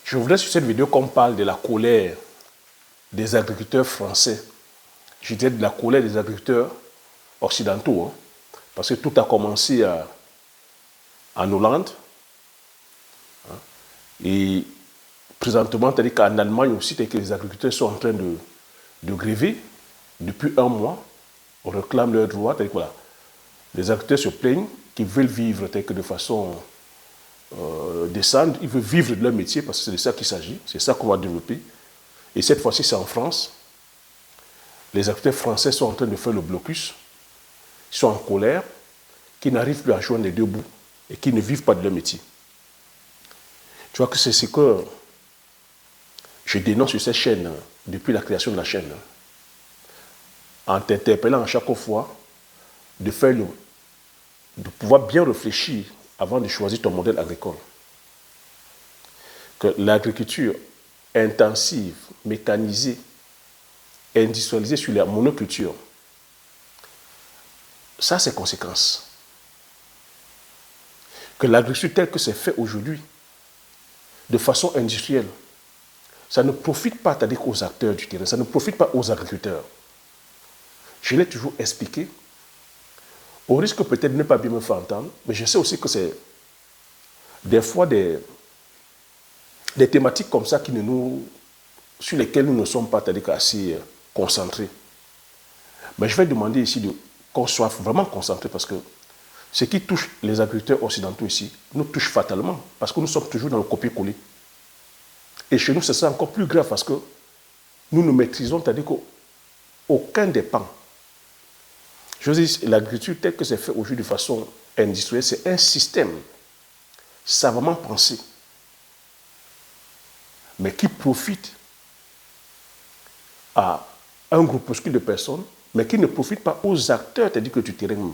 Je voudrais sur cette vidéo qu'on parle de la colère des agriculteurs français. Je dirais de la colère des agriculteurs occidentaux, hein, parce que tout a commencé en Hollande. Hein, et présentement, c'est-à-dire qu'en Allemagne aussi, que les agriculteurs sont en train de gréver depuis un mois. On réclame leurs droits. Voilà. Les agriculteurs se plaignent qu'ils veulent vivre de façon décente. Ils veulent vivre de leur métier parce que c'est de ça qu'il s'agit. C'est ça qu'on va développer. Et cette fois-ci, c'est en France. Les agriculteurs français sont en train de faire le blocus. Ils sont en colère, qui n'arrivent plus à joindre les deux bouts et qui ne vivent pas de leur métier. Tu vois que c'est ce que je dénonce sur cette chaîne depuis la création de la chaîne. En t'interpellant à chaque fois de pouvoir bien réfléchir avant de choisir ton modèle agricole. Que l'agriculture intensive, mécanisée, industrialisée sur la monoculture, ça a ses conséquences. Que l'agriculture telle que c'est fait aujourd'hui, de façon industrielle, ça ne profite pas, c'est-à-dire aux acteurs du terrain, ça ne profite pas aux agriculteurs. Je l'ai toujours expliqué, au risque peut-être de ne pas bien me faire entendre, mais je sais aussi que c'est des fois des thématiques comme ça sur lesquelles nous ne sommes pas, c'est-à-dire assez concentrés. Mais je vais demander ici qu'on soit vraiment concentrés parce que ce qui touche les agriculteurs occidentaux ici nous touche fatalement parce que nous sommes toujours dans le copier-coller. Et chez nous, c'est ça encore plus grave parce que nous nous maîtrisons, c'est-à-dire qu'aucun des pans. Je veux dire, l'agriculture telle que c'est fait aujourd'hui de façon industrielle, c'est un système savamment pensé, mais qui profite à un groupuscule de personnes, mais qui ne profite pas aux acteurs, c'est-à-dire que du terrain.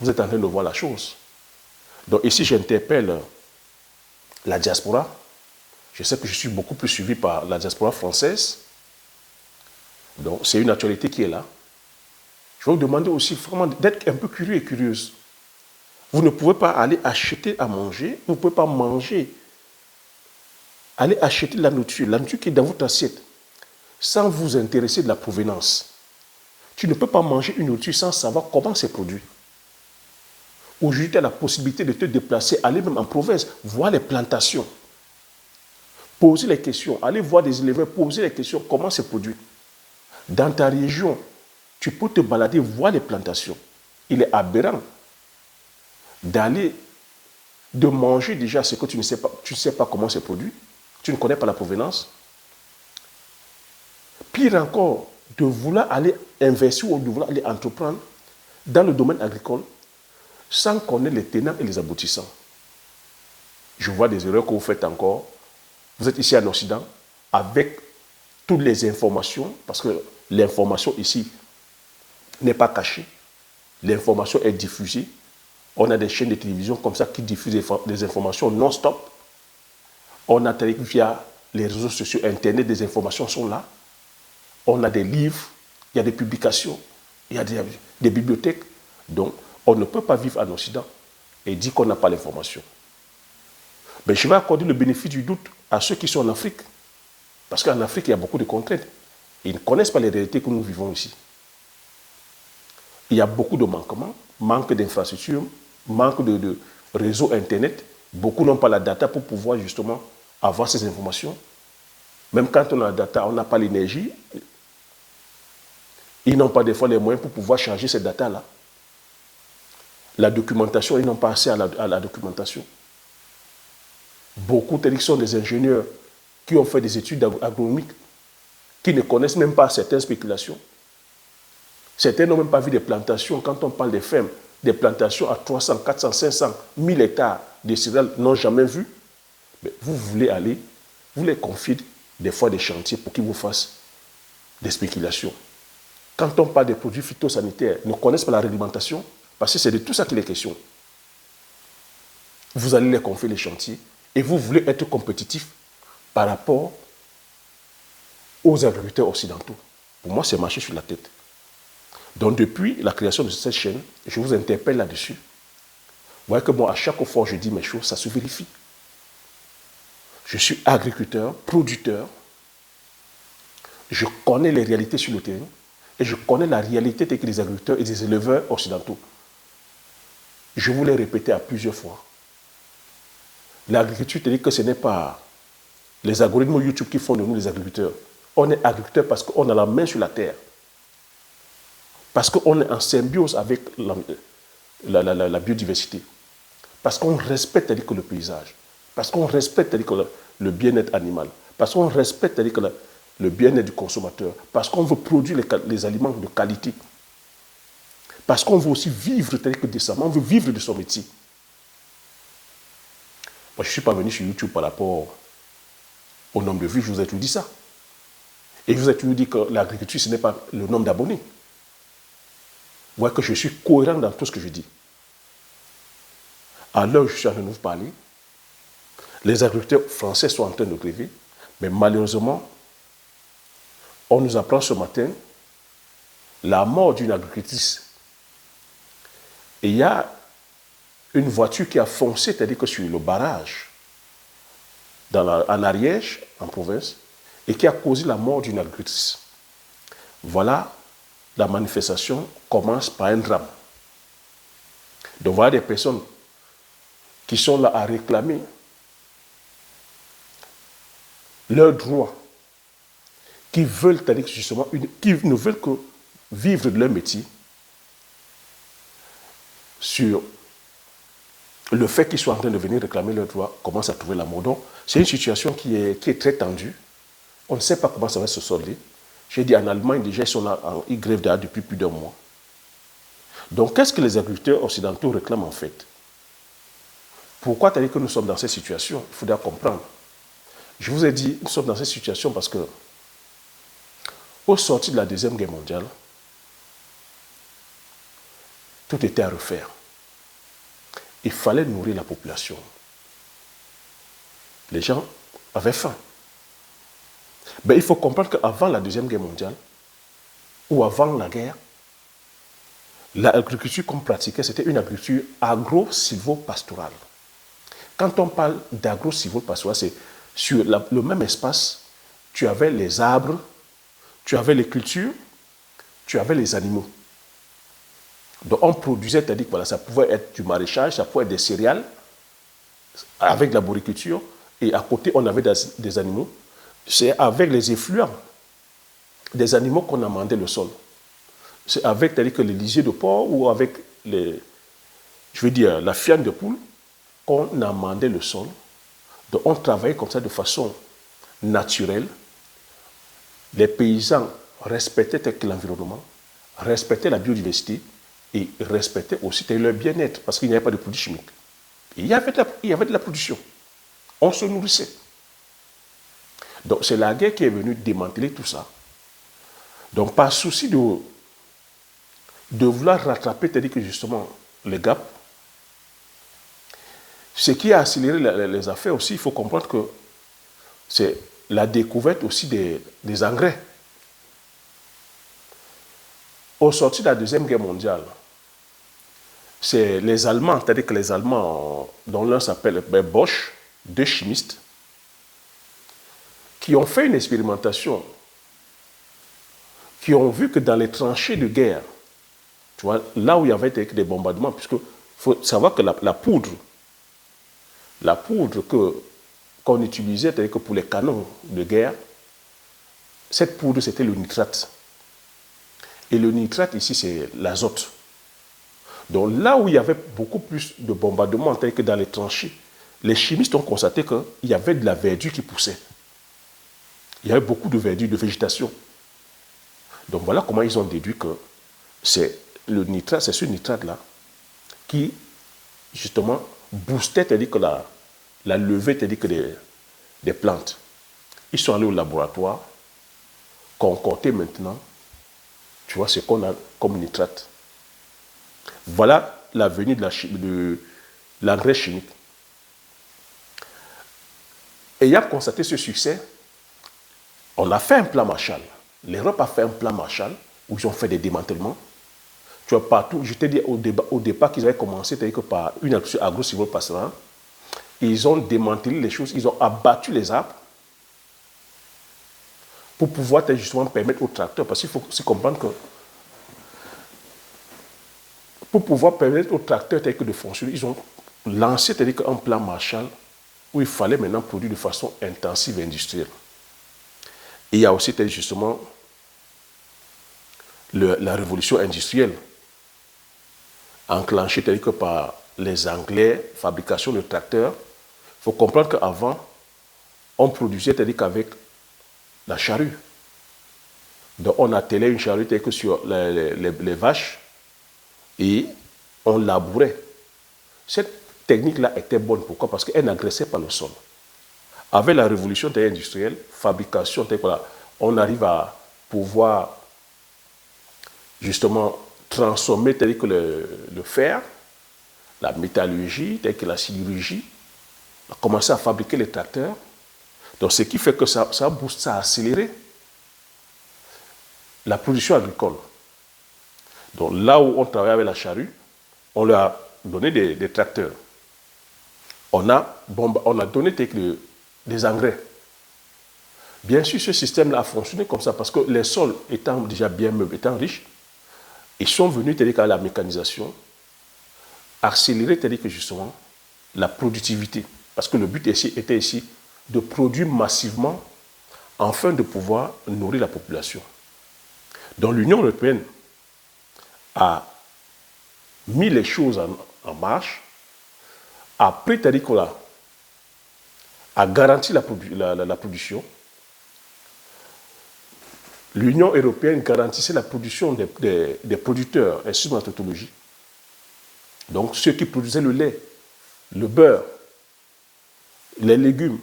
Vous êtes en train de voir la chose. Donc ici, j'interpelle la diaspora. Je sais que je suis beaucoup plus suivi par la diaspora française. Donc c'est une actualité qui est là. Je vais vous demander aussi vraiment d'être un peu curieux et curieuse. Vous ne pouvez pas aller acheter à manger, vous ne pouvez pas manger. Allez acheter la nourriture qui est dans votre assiette, sans vous intéresser de la provenance. Tu ne peux pas manger une nourriture sans savoir comment c'est produit. Aujourd'hui, tu as la possibilité de te déplacer, aller même en province, voir les plantations, poser les questions, aller voir des éleveurs, poser les questions, comment c'est produit. Dans ta région, tu peux te balader, voir les plantations. Il est aberrant de manger déjà ce que tu ne sais pas comment c'est produit, tu ne connais pas la provenance. Pire encore, de vouloir aller investir ou de vouloir aller entreprendre dans le domaine agricole sans connaître les tenants et les aboutissants. Je vois des erreurs que vous faites encore. Vous êtes ici en Occident avec toutes les informations, parce que l'information ici n'est pas cachée. L'information est diffusée. On a des chaînes de télévision comme ça qui diffusent des informations non-stop. On a via les réseaux sociaux, Internet, des informations sont là. On a des livres, il y a des publications, il y a des bibliothèques. Donc, on ne peut pas vivre en Occident et dire qu'on n'a pas l'information. Mais je vais accorder le bénéfice du doute à ceux qui sont en Afrique. Parce qu'en Afrique, il y a beaucoup de contraintes. Ils ne connaissent pas les réalités que nous vivons ici. Il y a beaucoup de manquements, manque d'infrastructures, manque de réseau Internet. Beaucoup n'ont pas la data pour pouvoir justement avoir ces informations. Même quand on a la data, on n'a pas l'énergie. Ils n'ont pas des fois les moyens pour pouvoir charger ces datas-là. La documentation, ils n'ont pas accès à la documentation. Beaucoup sont des ingénieurs qui ont fait des études agronomiques, qui ne connaissent même pas certaines spéculations. Certains n'ont même pas vu des plantations. Quand on parle des fermes, des plantations à 300, 400, 500, 1000 hectares de céréales n'ont jamais vu. Mais vous voulez aller, vous les confiez des fois des chantiers pour qu'ils vous fassent des spéculations. Quand on parle des produits phytosanitaires, ils ne connaissent pas la réglementation, parce que c'est de tout ça qu'il est question. Vous allez les confier les chantiers et vous voulez être compétitif par rapport aux agriculteurs occidentaux. Pour moi, c'est marcher sur la tête. Donc, depuis la création de cette chaîne, je vous interpelle là-dessus. Vous voyez que moi, à chaque fois que je dis mes choses, ça se vérifie. Je suis agriculteur, producteur. Je connais les réalités sur le terrain et je connais la réalité des agriculteurs et des éleveurs occidentaux. Je vous l'ai répété à plusieurs fois. L'agriculture, c'est-à-dire que ce n'est pas les algorithmes YouTube qui font de nous les agriculteurs. On est agriculteur parce qu'on a la main sur la terre. Parce qu'on est en symbiose avec la biodiversité. Parce qu'on respecte le paysage. Parce qu'on respecte le bien-être animal. Parce qu'on respecte le bien-être du consommateur. Parce qu'on veut produire les aliments de qualité. Parce qu'on veut aussi vivre décemment. On veut vivre de son métier. Moi, je ne suis pas venu sur YouTube par rapport au nombre de vues. Je vous ai toujours dit ça. Et je vous ai toujours dit que l'agriculture, ce n'est pas le nombre d'abonnés. Vous voyez que je suis cohérent dans tout ce que je dis. À l'heure où je suis en train de vous parler, les agriculteurs français sont en train de gréver, mais malheureusement, on nous apprend ce matin la mort d'une agricultrice. Et il y a une voiture qui a foncé, c'est-à-dire que sur le barrage, en Ariège, en province, et qui a causé la mort d'une agricultrice. Voilà, la manifestation commence par un drame. Donc voilà des personnes qui sont là à réclamer leurs droits, qui veulent, justement, qui ne veulent que vivre de leur métier, sur le fait qu'ils soient en train de venir réclamer leurs droits, commencent à trouver la mort. Donc, c'est une situation qui est très tendue. On ne sait pas comment ça va se solder. J'ai dit en Allemagne, déjà, ils sont là, ils grèvent depuis plus d'un mois. Donc, qu'est-ce que les agriculteurs occidentaux réclament en fait? Pourquoi que nous sommes dans cette situation? Il faudra comprendre. Je vous ai dit, nous sommes dans cette situation parce que, au sortir de la Deuxième Guerre mondiale, tout était à refaire. Il fallait nourrir la population. Les gens avaient faim. Mais il faut comprendre qu'avant la Deuxième Guerre mondiale, ou avant la guerre, l'agriculture qu'on pratiquait, c'était une agriculture agro-silvo-pastorale. Quand on parle d'agro-silvo-pastorale, c'est sur le même espace, tu avais les arbres, tu avais les cultures, tu avais les animaux. Donc on produisait, c'est-à-dire que voilà, ça pouvait être du maraîchage, ça pouvait être des céréales, avec de la boriculture, et à côté on avait des animaux. C'est avec les effluents des animaux qu'on amendait le sol. C'est avec, c'est-à-dire que les lisiers de porc ou avec la fiente de poule qu'on amendait le sol. Donc on travaillait comme ça de façon naturelle. Les paysans respectaient l'environnement, respectaient la biodiversité et respectaient aussi leur bien-être parce qu'il n'y avait pas de produits chimiques. Et il y avait de la production. On se nourrissait. Donc c'est la guerre qui est venue démanteler tout ça. Donc par souci de vouloir rattraper, c'est-à-dire que justement les gaps, ce qui a accéléré les affaires aussi, il faut comprendre que c'est la découverte aussi des engrais. Au sortir de la Deuxième Guerre mondiale, c'est les Allemands, c'est-à-dire que les Allemands, dont l'un s'appelle Bosch, deux chimistes, qui ont fait une expérimentation, qui ont vu que dans les tranchées de guerre, tu vois, là où il y avait des bombardements, puisque faut savoir que la poudre qu'on utilisait, c'est-à-dire que pour les canons de guerre, cette poudre c'était le nitrate. Et le nitrate ici c'est l'azote. Donc là où il y avait beaucoup plus de bombardements, c'est-à-dire que dans les tranchées, les chimistes ont constaté qu'il y avait de la verdure qui poussait. Il y avait beaucoup de verdure, de végétation. Donc voilà comment ils ont déduit que c'est le nitrate, c'est ce nitrate-là qui, justement, boostait, c'est-à-dire que la levée, c'est-à-dire que des plantes. Ils sont allés au laboratoire, concocter maintenant, tu vois, ce qu'on a comme nitrate. Voilà la venue de l'engrais chimique. Ayant constaté ce succès, on a fait un plan Marshall. L'Europe a fait un plan Marshall où ils ont fait des démantèlements. Tu vois, partout, je t'ai dit au départ qu'ils avaient commencé par une agriculture agro-silvopastorale. ils ont démantelé les choses, ils ont abattu les arbres pour pouvoir justement permettre aux tracteurs, parce qu'il faut aussi comprendre que pour pouvoir permettre aux tracteurs tels que de fonctionner, ils ont lancé un plan Marshall où il fallait maintenant produire de façon intensive et industrielle. Et il y a aussi justement la révolution industrielle enclenchée par les Anglais, fabrication de tracteurs. Il faut comprendre qu'avant, on produisait qu'avec la charrue. Donc on attelait une charrue que sur les vaches et on labourait. Cette technique-là était bonne. Pourquoi? Parce qu'elle n'agressait pas le sol. Avec la révolution industrielle, fabrication, on arrive à pouvoir justement transformer le fer, la métallurgie, la sidérurgie, on a commencé à fabriquer les tracteurs. Donc ce qui fait que ça booste, ça a accéléré la production agricole. Donc là où on travaillait avec la charrue, on leur a donné des tracteurs. On a donné des engrais. Bien sûr, ce système-là a fonctionné comme ça parce que les sols étant déjà bien meubles, étant riches, ils sont venus à la mécanisation, accélérer justement la productivité. Parce que le but était ici de produire massivement afin de pouvoir nourrir la population. Donc l'Union européenne a mis les choses en marche, après a garanti la production. L'Union européenne garantissait la production des producteurs, excusez ma tautologie. Donc ceux qui produisaient le lait, le beurre, les légumes,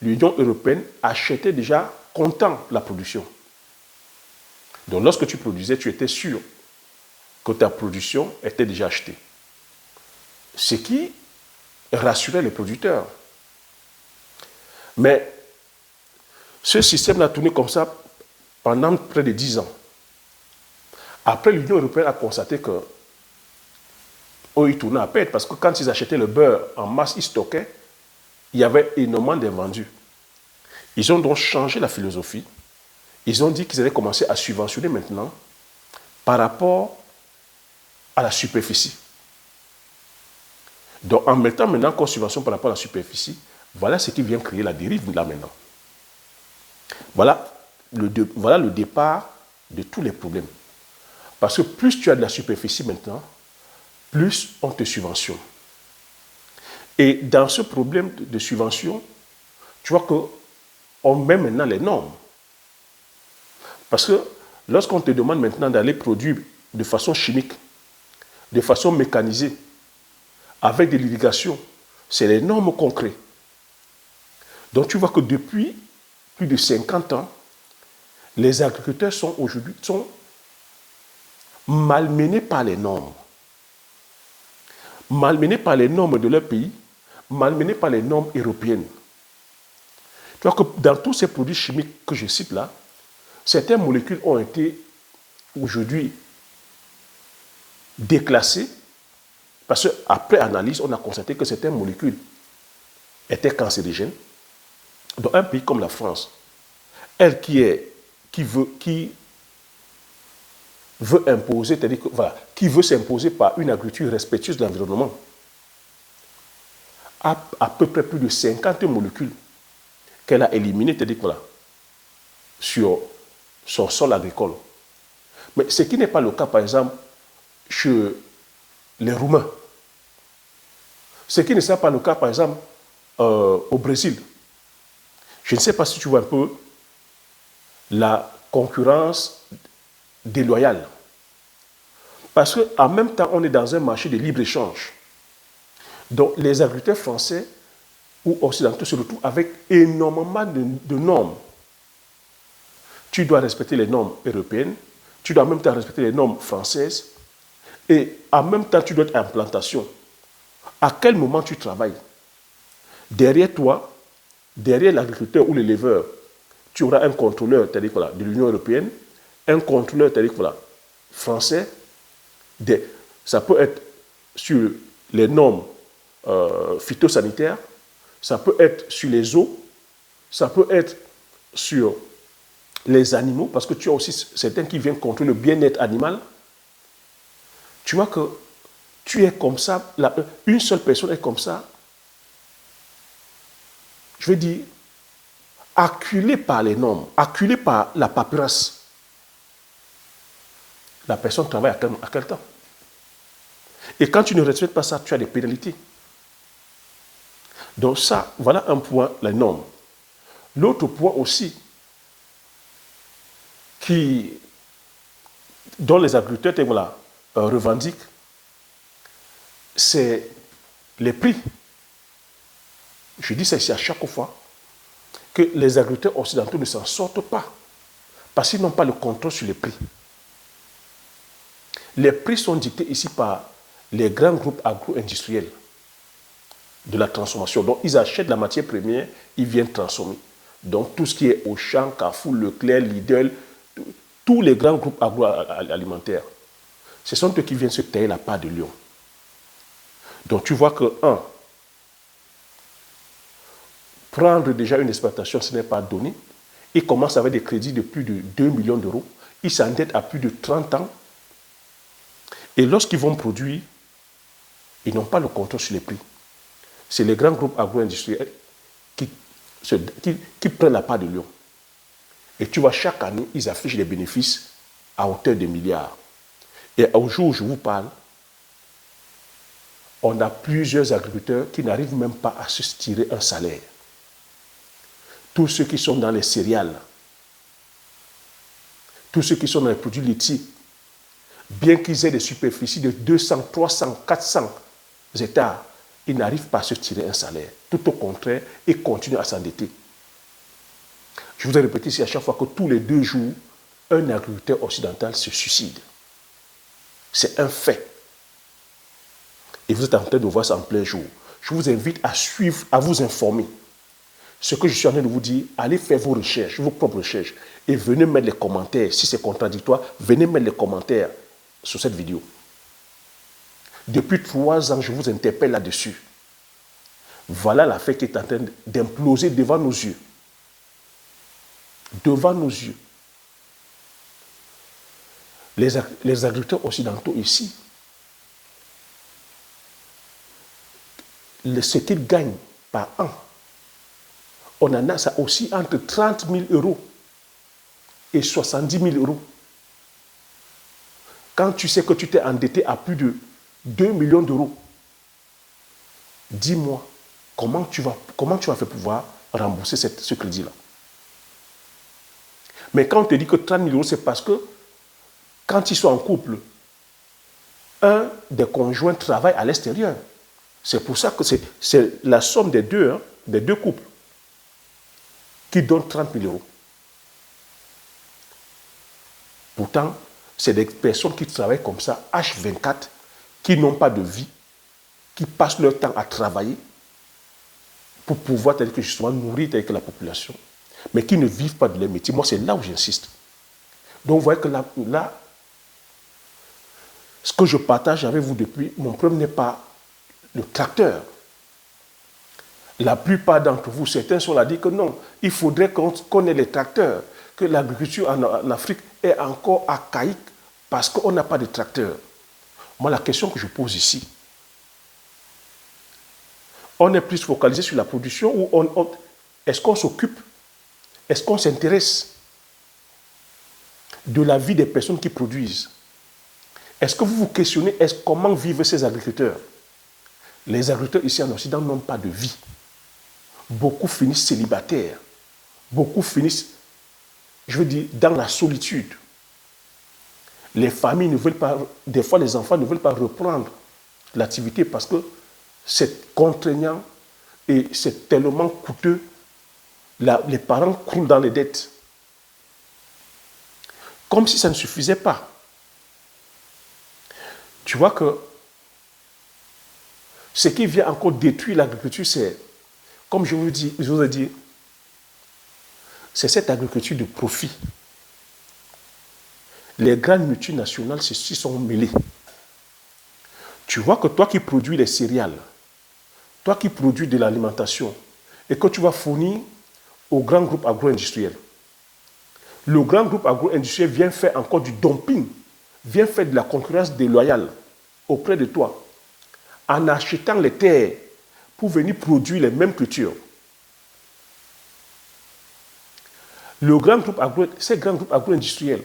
l'Union européenne achetait déjà comptant la production. Donc lorsque tu produisais, tu étais sûr que ta production était déjà achetée. Ce qui rassurait les producteurs. Mais ce système a tourné comme ça pendant près de 10 ans. Après, l'Union européenne a constaté que ils tournaient à perte parce que quand ils achetaient le beurre en masse, ils stockaient, il y avait énormément d'invendus. Ils ont donc changé la philosophie. Ils ont dit qu'ils allaient commencer à subventionner maintenant par rapport à la superficie. Donc en mettant maintenant qu'on subventionne par rapport à la superficie, voilà ce qui vient créer la dérive là maintenant. Voilà le départ de tous les problèmes. Parce que plus tu as de la superficie maintenant, plus on te subventionne. Et dans ce problème de subvention, tu vois qu'on met maintenant les normes. Parce que lorsqu'on te demande maintenant d'aller produire de façon chimique, de façon mécanisée, avec de l'irrigation, c'est les normes qu'on crée. Donc tu vois que depuis plus de 50 ans, les agriculteurs sont aujourd'hui malmenés par les normes. Malmenés par les normes de leur pays, malmenés par les normes européennes. Tu vois que dans tous ces produits chimiques que je cite là, certaines molécules ont été aujourd'hui déclassées parce qu'après analyse, on a constaté que certaines molécules étaient cancérigènes. Dans un pays comme la France, elle qui veut imposer, c'est-à-dire que, voilà, qui veut s'imposer par une agriculture respectueuse de l'environnement, a à peu près plus de 50 molécules qu'elle a éliminées, c'est-à-dire voilà, sur son sol agricole. Mais ce qui n'est pas le cas, par exemple, chez les Roumains. Ce qui ne sera pas le cas, par exemple, au Brésil. Je ne sais pas si tu vois un peu la concurrence déloyale. Parce qu'en même temps, on est dans un marché de libre-échange. Donc, les agriculteurs français ou occidentaux se retrouvent avec énormément de normes. Tu dois respecter les normes européennes, tu dois en même temps respecter les normes françaises, et en même temps, tu dois être en plantation. À quel moment tu travailles? Derrière toi, derrière l'agriculteur ou l'éleveur, tu auras un contrôleur voilà, de l'Union européenne, un contrôleur voilà, français. Ça peut être sur les normes phytosanitaires, ça peut être sur les eaux, ça peut être sur les animaux, parce que tu as aussi certains qui viennent contrôler le bien-être animal. Tu vois que tu es comme ça, une seule personne est comme ça, je veux dire, acculée par les normes, acculée par la paperasse. La personne travaille à quel temps? Et quand tu ne respectes pas ça, tu as des pénalités. Donc ça, voilà un point, les normes. L'autre point aussi, dont les agriculteurs revendiquent, c'est les prix. Je dis ça ici à chaque fois, que les agriculteurs occidentaux ne s'en sortent pas, parce qu'ils n'ont pas le contrôle sur les prix. Les prix sont dictés ici par les grands groupes agro-industriels de la transformation. Donc, ils achètent la matière première, ils viennent transformer. Donc, tout ce qui est Auchan, Carrefour, Leclerc, Lidl, tous les grands groupes agroalimentaires, ce sont eux qui viennent se tailler la part de lion. Donc, tu vois que, prendre déjà une exploitation, ce n'est pas donné. Ils commencent avec des crédits de plus de 2 millions d'euros. Ils s'endettent à plus de 30 ans. Et lorsqu'ils vont produire, ils n'ont pas le contrôle sur les prix. C'est les grands groupes agro-industriels qui prennent la part de lion. Et tu vois, chaque année, ils affichent des bénéfices à hauteur de milliards. Et au jour où je vous parle, on a plusieurs agriculteurs qui n'arrivent même pas à se tirer un salaire. Tous ceux qui sont dans les céréales, tous ceux qui sont dans les produits laitiers, bien qu'ils aient des superficies de 200, 300, 400 hectares, ils n'arrivent pas à se tirer un salaire. Tout au contraire, ils continuent à s'endetter. Je vous ai répété ici à chaque fois que tous les 2 jours, un agriculteur occidental se suicide. C'est un fait. Et vous êtes en train de voir ça en plein jour. Je vous invite à suivre, à vous informer. Ce que je suis en train de vous dire, allez faire vos recherches, vos propres recherches, et venez mettre les commentaires. Si c'est contradictoire, venez mettre les commentaires sur cette vidéo. Depuis 3 ans, je vous interpelle là-dessus. Voilà l'affaire qui est en train d'imploser devant nos yeux. Devant nos yeux. Les agriculteurs occidentaux ici, ce qu'ils gagnent par an, on en a ça aussi entre 30 000 euros et 70 000 euros. Quand tu sais que tu t'es endetté à plus de 2 millions d'euros, dis-moi, comment tu vas faire pouvoir rembourser ce crédit-là? Mais quand on te dit que 30 000 euros, c'est parce que quand ils sont en couple, un des conjoints travaille à l'extérieur. C'est pour ça que c'est la somme des deux couples qui donne 30 000 euros. Pourtant, c'est des personnes qui travaillent comme ça, H24, qui n'ont pas de vie, qui passent leur temps à travailler pour pouvoir justement nourrir la population, mais qui ne vivent pas de leur métier. Moi, c'est là où j'insiste. Donc, vous voyez que là, ce que je partage avec vous depuis, mon problème n'est pas le tracteur. La plupart d'entre vous, certains sont là, disent que non, il faudrait qu'on ait les tracteurs, que l'agriculture en Afrique est encore archaïque parce qu'on n'a pas de tracteurs. Moi, la question que je pose ici, on est plus focalisé sur la production ou est-ce qu'on s'occupe, est-ce qu'on s'intéresse de la vie des personnes qui produisent? Est-ce que vous vous questionnez comment vivent ces agriculteurs? Les agriculteurs ici en Occident n'ont pas de vie. Beaucoup finissent célibataires. Beaucoup finissent, je veux dire, dans la solitude. Les familles ne veulent pas, des fois les enfants ne veulent pas reprendre l'activité parce que c'est contraignant et c'est tellement coûteux. Les parents croulent dans les dettes. Comme si ça ne suffisait pas. Tu vois que ce qui vient encore détruire l'agriculture, c'est, comme je vous ai dit, c'est cette agriculture de profit. Les grandes multinationales s'y sont mêlées. Tu vois que toi qui produis les céréales, toi qui produis de l'alimentation et que tu vas fournir au grand groupe agro-industriel, le grand groupe agro-industriel vient faire encore du dumping, vient faire de la concurrence déloyale auprès de toi, en achetant les terres pour venir produire les mêmes cultures. Ces grands groupes agro-industriels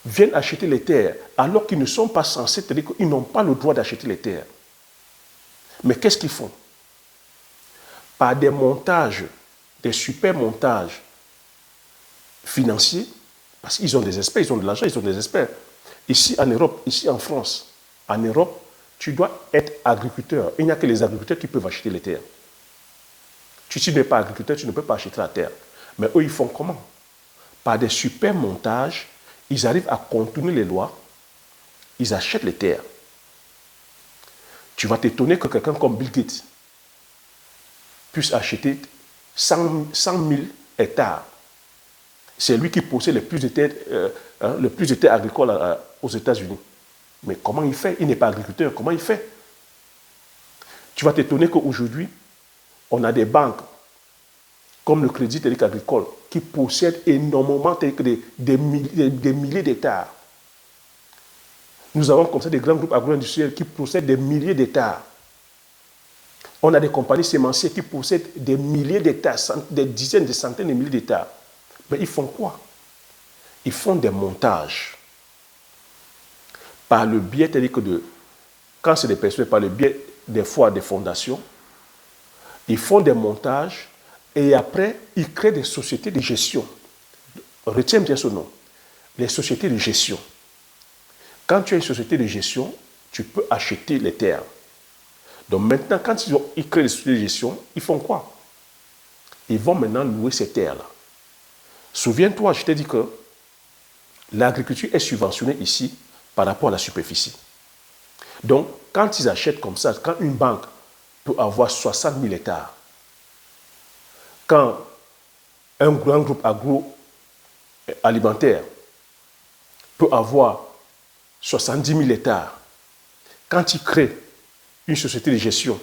viennent acheter les terres alors qu'ils ne sont pas censés, c'est-à-dire qu'ils n'ont pas le droit d'acheter les terres. Mais qu'est-ce qu'ils font? Par des montages, des super montages financiers, parce qu'ils ont des experts, ils ont de l'argent, ils ont des experts. Ici en Europe, ici en France, en Europe, tu dois être agriculteur. Il n'y a que les agriculteurs qui peuvent acheter les terres. Si tu n'es pas agriculteur, tu ne peux pas acheter la terre. Mais eux, ils font comment? Par des super montages, ils arrivent à contourner les lois, ils achètent les terres. Tu vas t'étonner que quelqu'un comme Bill Gates puisse acheter 100 000 hectares. C'est lui qui possède le plus de terres agricoles aux États-Unis. Mais comment il fait? Il n'est pas agriculteur. Comment il fait? Tu vas t'étonner qu'aujourd'hui, on a des banques comme le Crédit Agricole qui possèdent énormément des milliers d'hectares. Nous avons comme ça des grands groupes agro-industriels qui possèdent des milliers d'hectares. On a des compagnies sémencières qui possèdent des milliers d'hectares, des dizaines, des centaines de milliers d'hectares. Mais ils font quoi? Ils font des montages. Par le biais, c'est-à-dire que quand c'est des personnes, par le biais des fois des fondations, ils font des montages et après, ils créent des sociétés de gestion. Retiens bien ce nom. Les sociétés de gestion. Quand tu as une société de gestion, tu peux acheter les terres. Donc maintenant, quand ils créent des sociétés de gestion, ils font quoi? Ils vont maintenant louer ces terres-là. Souviens-toi, je t'ai dit que l'agriculture est subventionnée ici par rapport à la superficie. Donc, quand ils achètent comme ça, quand une banque peut avoir 60 000 hectares, quand un grand groupe agroalimentaire peut avoir 70 000 hectares, quand il crée une société de gestion,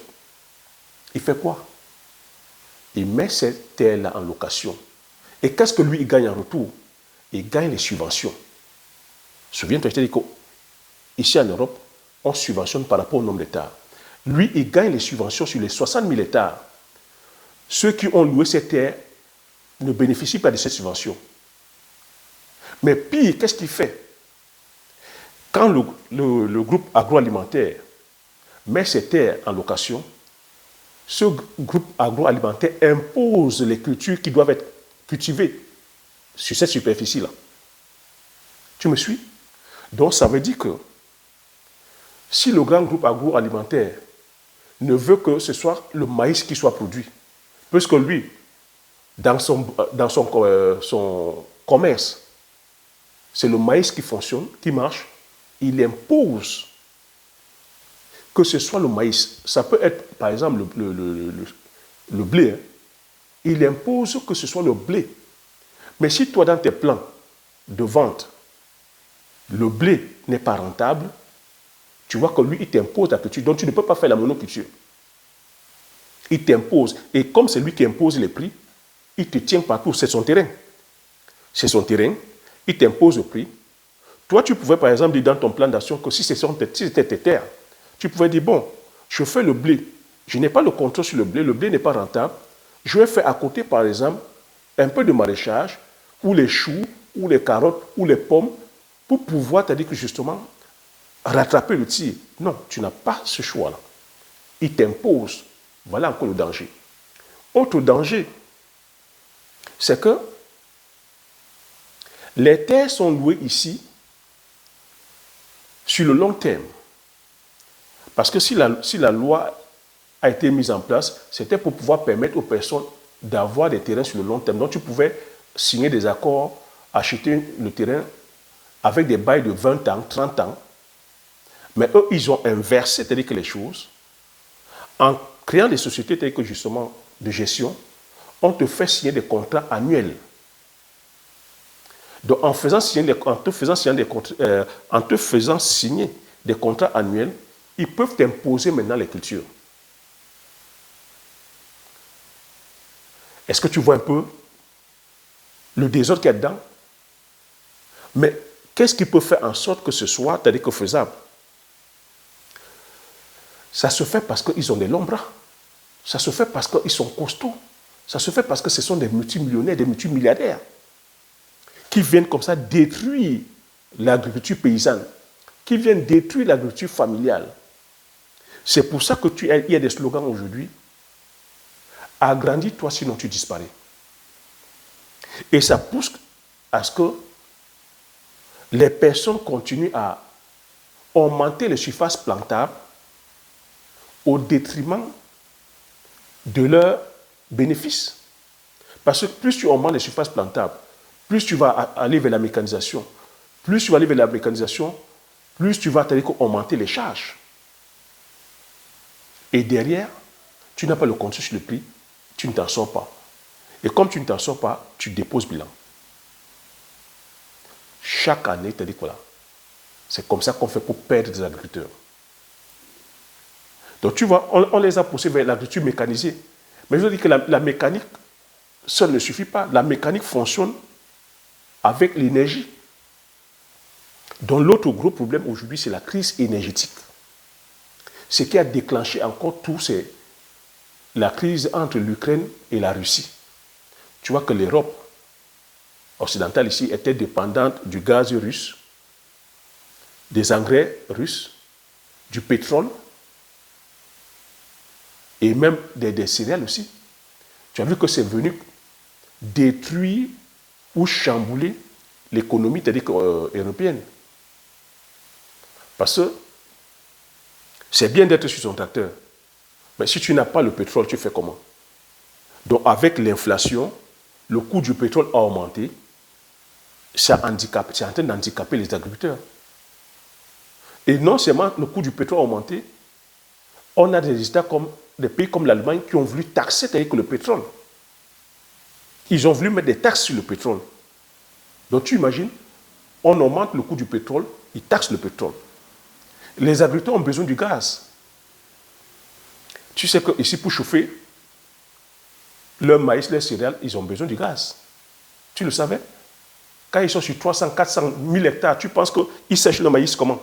il fait quoi? Il met cette terre-là en location. Et qu'est-ce que lui, il gagne en retour? Il gagne les subventions. Souviens-toi, je t'ai dit qu'ici en Europe, on subventionne par rapport au nombre d'hectares. Lui, il gagne les subventions sur les 60 000 hectares. Ceux qui ont loué ces terres ne bénéficient pas de cette subvention. Mais pire, qu'est-ce qu'il fait? Quand le groupe agroalimentaire met ses terres en location, ce groupe agroalimentaire impose les cultures qui doivent être cultivées sur cette superficie-là. Tu me suis? Donc ça veut dire que si le grand groupe agroalimentaire ne veut que ce soit le maïs qui soit produit, puisque lui, dans son commerce, c'est le maïs qui fonctionne, qui marche, il impose que ce soit le maïs. Ça peut être, par exemple, le blé. Hein. Il impose que ce soit le blé. Mais si toi, dans tes plans de vente, le blé n'est pas rentable, tu vois que lui, il t'impose la culture. Donc, tu ne peux pas faire la monoculture. Il t'impose. Et comme c'est lui qui impose les prix, il te tient partout. C'est son terrain. C'est son terrain. Il t'impose le prix. Toi, tu pouvais, par exemple, dire dans ton plan d'action que si c'était tes terres, tu pouvais dire, bon, je fais le blé. Je n'ai pas le contrôle sur le blé n'est pas rentable. Je vais faire à côté, par exemple, un peu de maraîchage, ou les choux, ou les carottes, ou les pommes, pour pouvoir, c'est-à-dire que justement, rattraper le tir. Non, tu n'as pas ce choix-là. Il t'impose. Voilà encore le danger. Autre danger, c'est que les terres sont louées ici sur le long terme. Parce que si la loi a été mise en place, c'était pour pouvoir permettre aux personnes d'avoir des terrains sur le long terme. Donc tu pouvais signer des accords, acheter le terrain avec des bails de 20 ans, 30 ans. Mais eux, ils ont inversé c'est-à-dire que les choses. En créant des sociétés telles que justement de gestion, on te fait signer des contrats annuels. Donc en te faisant signer des contrats annuels, ils peuvent t'imposer maintenant les cultures. Est-ce que tu vois un peu le désordre qu'il y a dedans? Mais qu'est-ce qui peut faire en sorte que ce soit, c'est-à-dire que faisable? Ça se fait parce qu'ils ont des longs bras. Ça se fait parce qu'ils sont costauds. Ça se fait parce que ce sont des multimillionnaires, des multimilliardaires qui viennent comme ça détruire l'agriculture paysanne, qui viennent détruire l'agriculture familiale. C'est pour ça qu'il y a des slogans aujourd'hui. Agrandis-toi, sinon tu disparais. Et ça pousse à ce que les personnes continuent à augmenter les surfaces plantables au détriment de leurs bénéfices. Parce que plus tu augmentes les surfaces plantables, plus tu vas aller vers la mécanisation. Plus tu vas aller vers la mécanisation, plus tu vas augmenter les charges. Et derrière, tu n'as pas le contrôle sur le prix, tu ne t'en sors pas. Et comme tu ne t'en sors pas, tu déposes bilan. Chaque année, tu as dit voilà. C'est comme ça qu'on fait pour perdre des agriculteurs. Donc tu vois, on les a poussés vers l'agriculture mécanisée. Mais je veux dire que la mécanique, ça ne suffit pas. La mécanique fonctionne avec l'énergie. Donc l'autre gros problème aujourd'hui, c'est la crise énergétique. Ce qui a déclenché encore tout, c'est la crise entre l'Ukraine et la Russie. Tu vois que l'Europe occidentale ici était dépendante du gaz russe, des engrais russes, du pétrole et même des céréales aussi. Tu as vu que c'est venu détruire ou chambouler l'économie européenne. Parce que c'est bien d'être sur son tracteur, mais si tu n'as pas le pétrole, tu fais comment? Donc avec l'inflation, le coût du pétrole a augmenté, c'est en train d'handicaper les agriculteurs. Et non seulement le coût du pétrole a augmenté, on a des pays comme l'Allemagne qui ont voulu taxer le pétrole. Ils ont voulu mettre des taxes sur le pétrole. Donc tu imagines, on augmente le coût du pétrole, ils taxent le pétrole. Les agriculteurs ont besoin du gaz. Tu sais qu'ici, pour chauffer leur maïs, leurs céréales, ils ont besoin du gaz. Tu le savais? Quand ils sont sur 300, 400 000 hectares, tu penses qu'ils sèchent le maïs comment?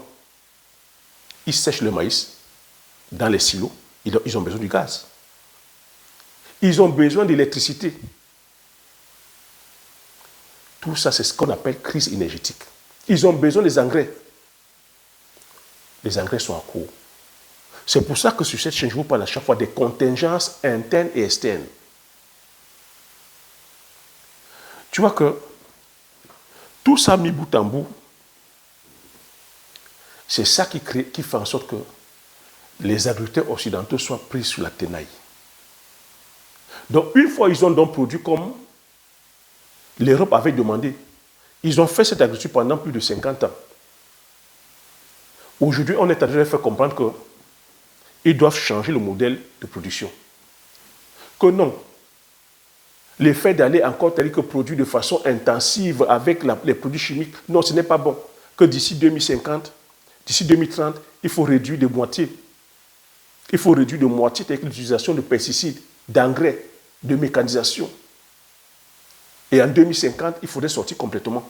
Ils sèchent le maïs dans les silos. Ils ont besoin du gaz. Ils ont besoin d'électricité. Tout ça, c'est ce qu'on appelle crise énergétique. Ils ont besoin des engrais. Les engrais sont en cours. C'est pour ça que sur cette chaîne, je vous parle à chaque fois des contingences internes et externes. Tu vois que tout ça mis bout en bout, c'est ça qui fait en sorte que les agriculteurs occidentaux soient pris sous la tenaille. Donc, une fois ils ont donc produit comme l'Europe avait demandé, ils ont fait cette agriculture pendant plus de 50 ans. Aujourd'hui, on est en train de leur faire comprendre qu'ils doivent changer le modèle de production. Que non, le fait d'aller encore tel que produire de façon intensive avec les produits chimiques, non, ce n'est pas bon. Que d'ici 2050, d'ici 2030, il faut réduire de moitié. Il faut réduire de moitié avec l'utilisation de pesticides, d'engrais, de mécanisation. Et en 2050, il faudrait sortir complètement.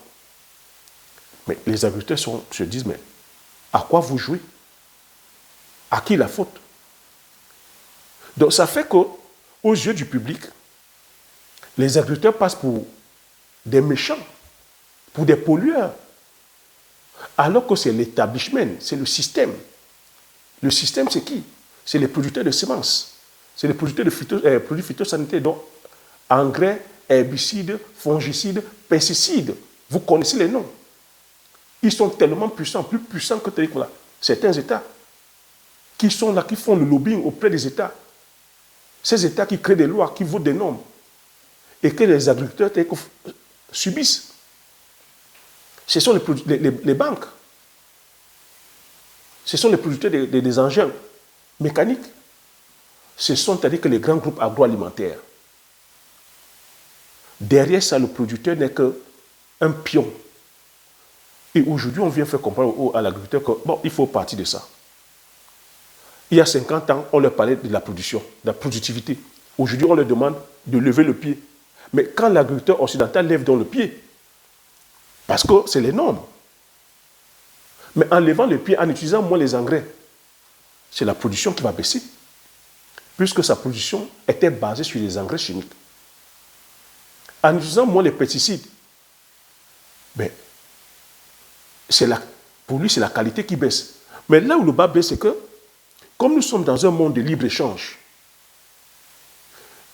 Mais les agriculteurs se disent, mais à quoi vous jouez? À qui la faute? Donc ça fait qu'aux yeux du public, les agriculteurs passent pour des méchants, pour des pollueurs. Alors que c'est l'établissement, c'est le système. Le système, c'est qui? C'est les producteurs de semences. C'est les producteurs de produits phytosanitaires, donc engrais, herbicides, fongicides, pesticides. Vous connaissez les noms. Ils sont tellement puissants, plus puissants que certains États, qui sont là, qui font le lobbying auprès des États. Ces États qui créent des lois, qui votent des normes, et que les agriculteurs subissent. Ce sont les banques. Ce sont les producteurs des engins mécaniques. Ce sont, c'est-à-dire que les grands groupes agroalimentaires. Derrière ça, le producteur n'est qu'un pion. Et aujourd'hui, on vient faire comprendre à l'agriculteur que, bon, il faut partir de ça. Il y a 50 ans, on leur parlait de la production, de la productivité. Aujourd'hui, on leur demande de lever le pied. Mais quand l'agriculteur occidental lève dans le pied, parce que c'est les normes. Mais en levant le pied, en utilisant moins les engrais, c'est la production qui va baisser, puisque sa production était basée sur les engrais chimiques. En utilisant moins les pesticides, ben, pour lui, c'est la qualité qui baisse. Mais là où le bas baisse, c'est que, comme nous sommes dans un monde de libre-échange,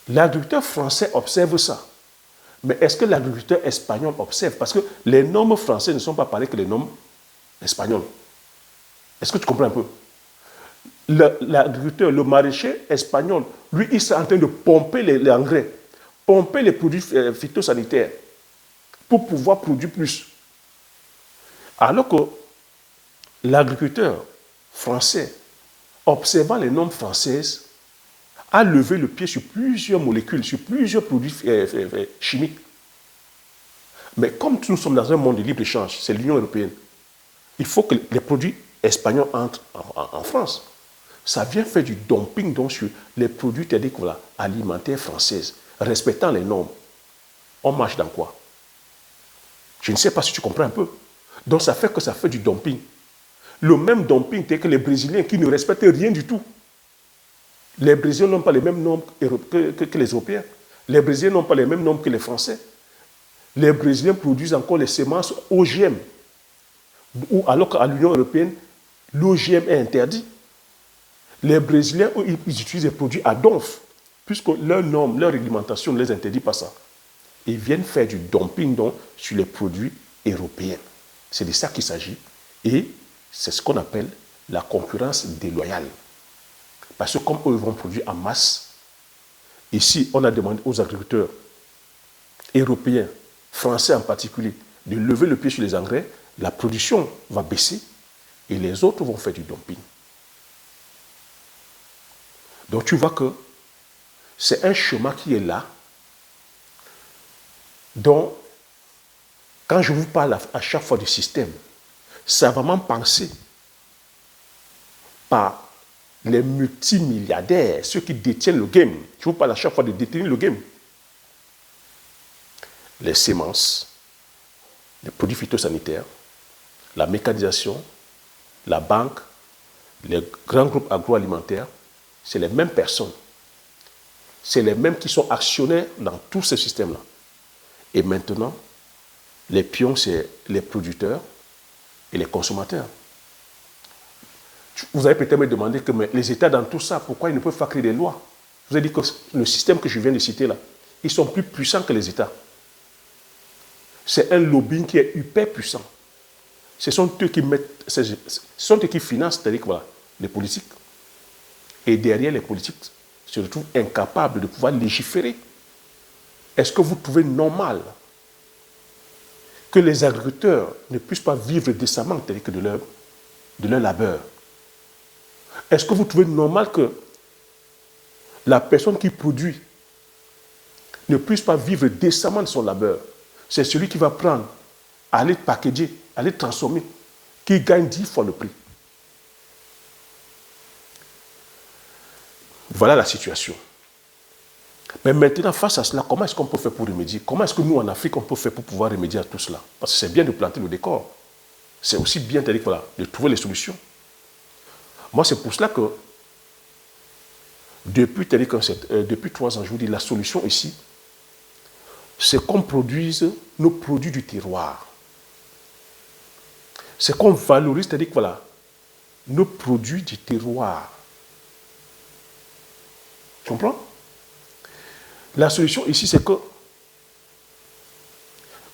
l'agriculteur français observe ça. Mais est-ce que l'agriculteur espagnol observe? Parce que les normes françaises ne sont pas pareilles que les normes espagnoles. Est-ce que tu comprends un peu? L'agriculteur, le maraîcher espagnol, lui, il est en train de pomper les engrais, pomper les produits phytosanitaires pour pouvoir produire plus. Alors que l'agriculteur français, observant les normes françaises, a levé le pied sur plusieurs molécules, sur plusieurs produits chimiques. Mais comme nous sommes dans un monde de libre-échange, c'est l'Union européenne, il faut que les produits espagnols entrent en France. Ça vient faire du dumping donc, sur les produits alimentaires françaises, respectant les normes. On marche dans quoi? Je ne sais pas si tu comprends un peu. Donc ça fait du dumping. Le même dumping que les Brésiliens qui ne respectent rien du tout. Les Brésiliens n'ont pas les mêmes normes que les Européens. Les Brésiliens n'ont pas les mêmes normes que les Français. Les Brésiliens produisent encore les semences OGM. Alors qu'à l'Union européenne, l'OGM est interdit. Les Brésiliens, eux, ils utilisent des produits à donf, puisque leurs normes, leur réglementation ne les interdit pas ça. Ils viennent faire du dumping donc, sur les produits européens. C'est de ça qu'il s'agit. Et c'est ce qu'on appelle la concurrence déloyale. Parce que comme eux vont produire en masse, ici, on a demandé aux agriculteurs européens, français en particulier, de lever le pied sur les engrais, la production va baisser et les autres vont faire du dumping. Donc tu vois que c'est un chemin qui est là, dont, quand je vous parle à chaque fois du système, c'est vraiment pensé par les multimilliardaires, ceux qui détiennent le game. Je vous parle à chaque fois de détenir le game. Les semences, les produits phytosanitaires, la mécanisation, la banque, les grands groupes agroalimentaires, c'est les mêmes personnes. C'est les mêmes qui sont actionnaires dans tous ces systèmes-là. Et maintenant, les pions, c'est les producteurs et les consommateurs. Vous avez peut-être me demandé que mais les États dans tout ça, pourquoi ils ne peuvent pas créer des lois? Je vous ai dit que le système que je viens de citer là, ils sont plus puissants que les États. C'est un lobbying qui est hyper puissant. Ce sont eux qui mettent, ce sont eux qui financent, c'est-à-dire voilà, les politiques. Et derrière les politiques se retrouvent incapables de pouvoir légiférer. Est-ce que vous trouvez normal que les agriculteurs ne puissent pas vivre décemment que de leur labeur? Est-ce que vous trouvez normal que la personne qui produit ne puisse pas vivre décemment de son labeur? C'est celui qui va prendre, aller packager, aller transformer, qui gagne 10 fois le prix. Voilà la situation. Mais maintenant, face à cela, comment est-ce qu'on peut faire pour remédier? Comment est-ce que nous, en Afrique, on peut faire pour pouvoir remédier à tout cela? Parce que c'est bien de planter le décor. C'est aussi bien de trouver les solutions. Moi, c'est pour cela que depuis 3 ans, je vous dis, la solution ici, c'est qu'on produise nos produits du terroir. C'est qu'on valorise, c'est-à-dire que voilà, nos produits du terroir. Tu comprends? La solution ici, c'est que,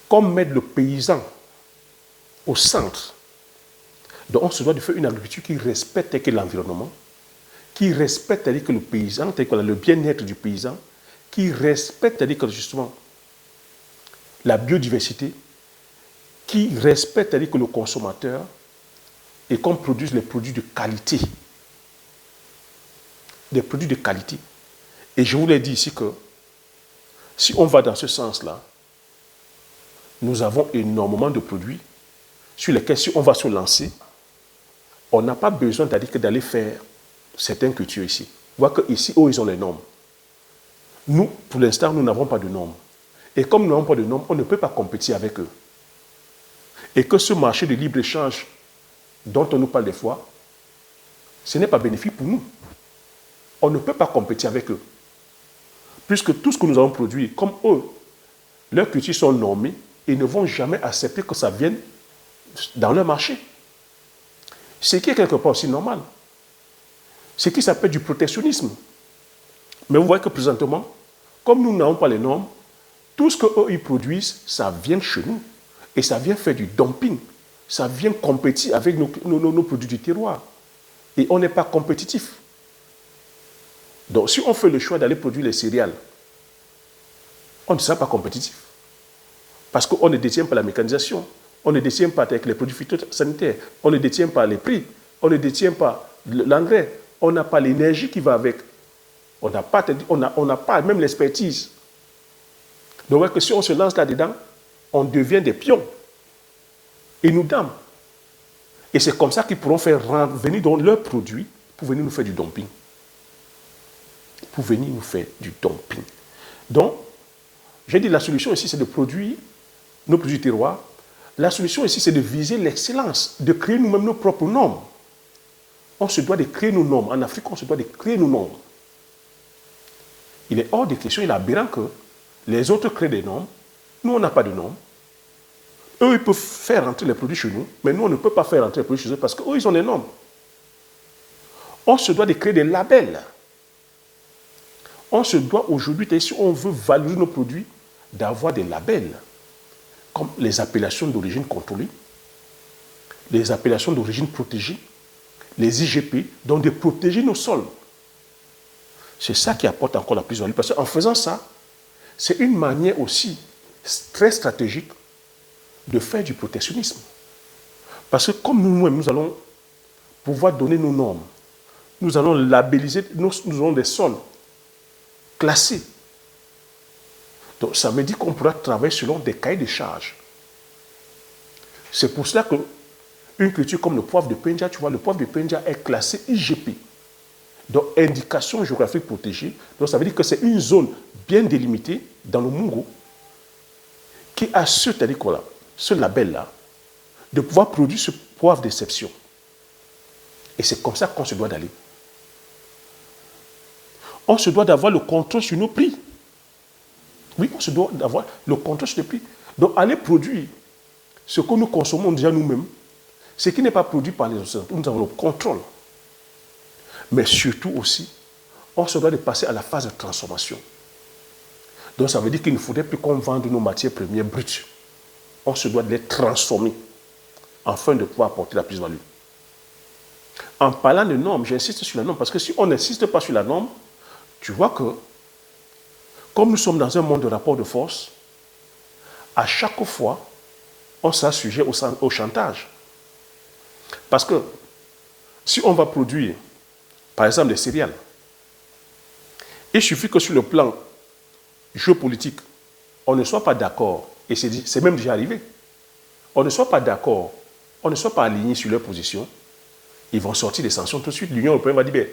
comme mettre le paysan au centre, donc on se doit de faire une agriculture qui respecte l'environnement, qui respecte que le paysan, le bien-être du paysan, qui respecte justement la biodiversité, qui respecte le consommateur et qu'on produise les produits de qualité. Des produits de qualité. Et je vous l'ai dit ici que si on va dans ce sens-là, nous avons énormément de produits sur lesquels, si on va se lancer, on n'a pas besoin d'aller faire certaines cultures ici. Vous voyez qu'ici, ils ont les normes. Nous, pour l'instant, nous n'avons pas de normes. Et comme nous n'avons pas de normes, on ne peut pas compétir avec eux. Et que ce marché de libre-échange dont on nous parle des fois, ce n'est pas bénéfique pour nous. On ne peut pas compétir avec eux. Puisque tout ce que nous avons produit, comme eux, leurs cultures sont normées, ils ne vont jamais accepter que ça vienne dans leur marché. Ce qui est quelque part aussi normal. Ce qui s'appelle du protectionnisme. Mais vous voyez que présentement, comme nous n'avons pas les normes, tout ce qu'eux ils produisent, ça vient chez nous. Et ça vient faire du dumping. Ça vient compétir avec nos produits du terroir. Et on n'est pas compétitif. Donc si on fait le choix d'aller produire les céréales, on ne sera pas compétitif. Parce qu'on ne détient pas la mécanisation, on ne détient pas avec les produits phytosanitaires, on ne détient pas les prix, on ne détient pas l'engrais, on n'a pas l'énergie qui va avec, on n'a pas même l'expertise. Donc que si on se lance là-dedans, on devient des pions. Et nous dame. Et c'est comme ça qu'ils pourront faire venir dans leurs produits pour venir nous faire du dumping. Pour venir nous faire du dumping. Donc, j'ai dit la solution ici, c'est de produire nos produits terroirs. La solution ici, c'est de viser l'excellence, de créer nous-mêmes nos propres normes. On se doit de créer nos normes. En Afrique, on se doit de créer nos normes. Il est hors de question, il est aberrant que les autres créent des normes. Nous, on n'a pas de normes. Eux, ils peuvent faire rentrer les produits chez nous, mais nous, on ne peut pas faire rentrer les produits chez eux parce qu'eux, ils ont des normes. On se doit de créer des labels. On se doit aujourd'hui, si on veut valoriser nos produits, d'avoir des labels, comme les appellations d'origine contrôlée, les appellations d'origine protégée, les IGP, donc de protéger nos sols. C'est ça qui apporte encore la plus-value. Parce qu'en faisant ça, c'est une manière aussi très stratégique de faire du protectionnisme. Parce que comme nous-mêmes, nous allons pouvoir donner nos normes, nous allons labelliser, nous aurons des sols classés. Donc ça veut dire qu'on pourra travailler selon des cahiers de charges. C'est pour cela qu'une culture comme le poivre de Penja, tu vois, le poivre de Penja est classé IGP. Donc indication géographique protégée. Donc ça veut dire que c'est une zone bien délimitée dans le Mungo qui a ce label-là de pouvoir produire ce poivre d'exception. Et c'est comme ça qu'on se doit d'aller. On se doit d'avoir le contrôle sur nos prix. Oui, on se doit d'avoir le contrôle sur les prix. Donc, aller produire ce que nous consommons déjà nous-mêmes, ce qui n'est pas produit par les Occidentaux, nous avons le contrôle. Mais surtout aussi, on se doit de passer à la phase de transformation. Donc, ça veut dire qu'il ne faudrait plus qu'on vende nos matières premières brutes. On se doit de les transformer afin de pouvoir apporter la plus-value. En parlant de normes, j'insiste sur la norme, parce que si on n'insiste pas sur la norme, tu vois que, comme nous sommes dans un monde de rapport de force, à chaque fois, on sera sujet au chantage. Parce que si on va produire, par exemple, des céréales, il suffit que sur le plan géopolitique, on ne soit pas d'accord, et c'est même déjà arrivé, on ne soit pas d'accord, on ne soit pas aligné sur leur position, ils vont sortir des sanctions tout de suite. L'Union européenne va dire, ben,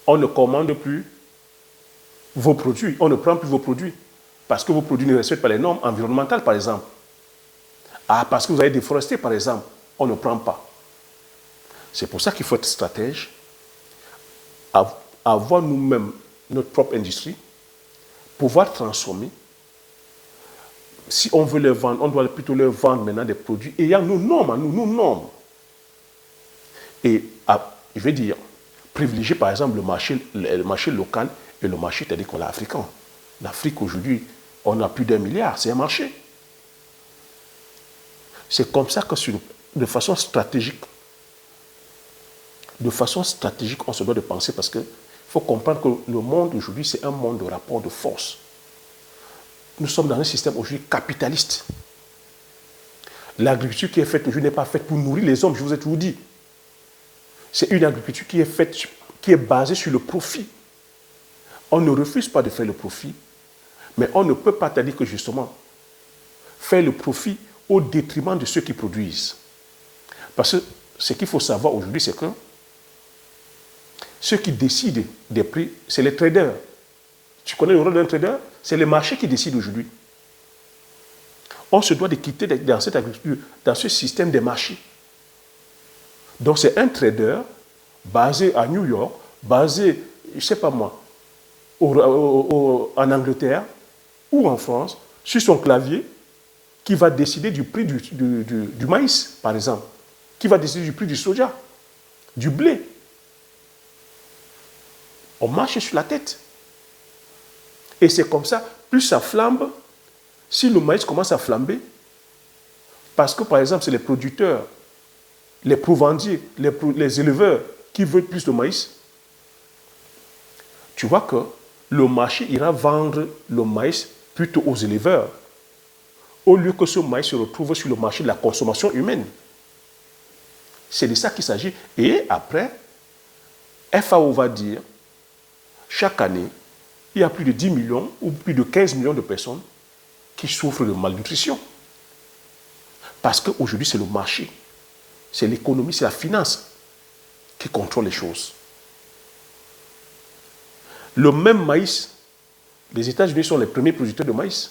on ne commande plus vos produits, on ne prend plus vos produits, parce que vos produits ne respectent pas les normes environnementales, par exemple. Ah, parce que vous avez déforesté, par exemple, on ne prend pas. C'est pour ça qu'il faut être stratège, avoir nous-mêmes notre propre industrie, pouvoir transformer. Si on veut les vendre, on doit plutôt leur vendre maintenant des produits ayant nos normes, nos normes. Et, je vais dire, privilégier par exemple le marché local et le marché, c'est-à-dire qu'on est africain. L'Afrique aujourd'hui, on a plus d'1 milliard, c'est un marché. C'est comme ça que de façon stratégique, on se doit de penser parce qu'il faut comprendre que le monde aujourd'hui, c'est un monde de rapport de force. Nous sommes dans un système aujourd'hui capitaliste. L'agriculture qui est faite aujourd'hui n'est pas faite pour nourrir les hommes, je vous ai toujours dit. C'est une agriculture qui est basée sur le profit. On ne refuse pas de faire le profit, mais on ne peut pas dire que justement, faire le profit au détriment de ceux qui produisent. Parce que ce qu'il faut savoir aujourd'hui, c'est que ceux qui décident des prix, c'est les traders. Tu connais le rôle d'un trader? C'est le marché qui décide aujourd'hui. On se doit de quitter dans cette agriculture, dans ce système des marchés. Donc c'est un trader basé à New York, basé, je ne sais pas moi, en Angleterre ou en France, sur son clavier, qui va décider du prix du maïs, par exemple, qui va décider du prix du soja, du blé. On marche sur la tête. Et c'est comme ça, plus ça flambe, si le maïs commence à flamber, parce que par exemple, c'est les producteurs, les provendiers, les éleveurs qui veulent plus de maïs, tu vois que le marché ira vendre le maïs plutôt aux éleveurs, au lieu que ce maïs se retrouve sur le marché de la consommation humaine. C'est de ça qu'il s'agit. Et après, FAO va dire, chaque année, il y a plus de 10 millions ou plus de 15 millions de personnes qui souffrent de malnutrition. Parce qu'aujourd'hui, c'est le marché, c'est l'économie, c'est la finance qui contrôle les choses. Le même maïs, les États-Unis sont les premiers producteurs de maïs.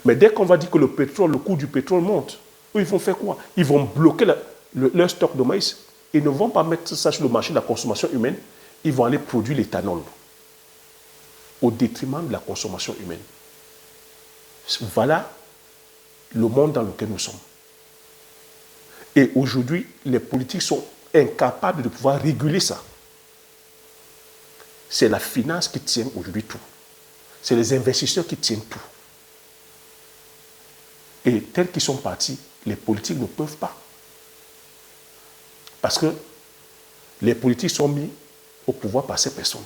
Mais dès qu'on va dire que le coût du pétrole monte, eux, ils vont faire quoi? Ils vont bloquer leur stock de maïs. Ils ne vont pas mettre ça sur le marché de la consommation humaine. Ils vont aller produire l'éthanol au détriment de la consommation humaine. Voilà le monde dans lequel nous sommes. Et aujourd'hui, les politiques sont incapables de pouvoir réguler ça. C'est la finance qui tient aujourd'hui tout. C'est les investisseurs qui tiennent tout. Et tels qu'ils sont partis, les politiques ne peuvent pas. Parce que les politiques sont mis au pouvoir par ces personnes.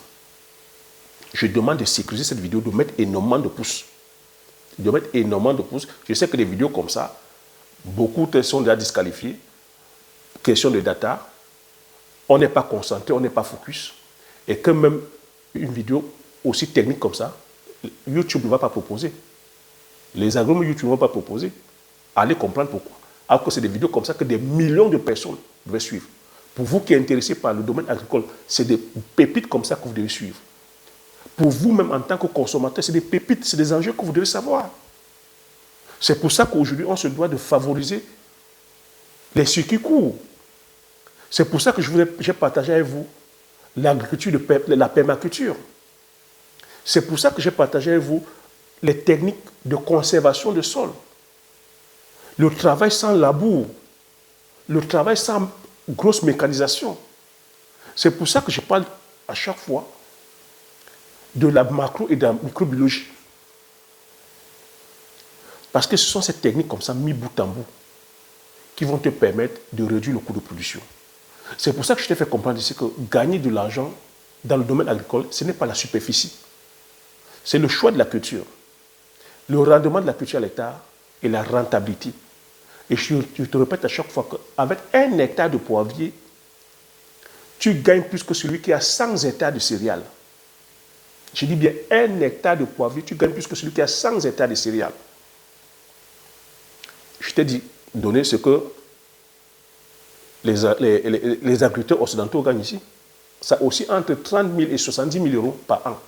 Je demande de sécuriser cette vidéo, de mettre énormément de pouces. De mettre énormément de pouces. Je sais que des vidéos comme ça, beaucoup sont déjà disqualifiées. Question de data, on n'est pas concentré, on n'est pas focus. Et que même une vidéo aussi technique comme ça, YouTube ne va pas proposer. Les algorithmes YouTube ne vont pas proposer. Allez comprendre pourquoi. Alors que c'est des vidéos comme ça que des millions de personnes devaient suivre. Pour vous qui êtes intéressés par le domaine agricole, c'est des pépites comme ça que vous devez suivre. Pour vous-même en tant que consommateur, c'est des pépites, c'est des enjeux que vous devez savoir. C'est pour ça qu'aujourd'hui, on se doit de favoriser les circuits courts. C'est pour ça que j'ai partagé avec vous l'agriculture, la permaculture. C'est pour ça que j'ai partagé avec vous les techniques de conservation de sol. Le travail sans labour. Le travail sans grosse mécanisation. C'est pour ça que je parle à chaque fois de la macro et de la microbiologie. Parce que ce sont ces techniques comme ça, mis bout en bout, qui vont te permettre de réduire le coût de production. C'est pour ça que je t'ai fait comprendre ici que gagner de l'argent dans le domaine agricole, ce n'est pas la superficie. C'est le choix de la culture. Le rendement de la culture à l'hectare et la rentabilité. Et je te répète à chaque fois qu'avec 1 hectare de poivrier, tu gagnes plus que celui qui a 100 hectares de céréales. Je dis bien 1 hectare de poivrier, tu gagnes plus que celui qui a 100 hectares de céréales. Je t'ai dit, donner ce que les agriculteurs occidentaux gagnent ici. Ça aussi entre 30 000 et 70 000 euros par an.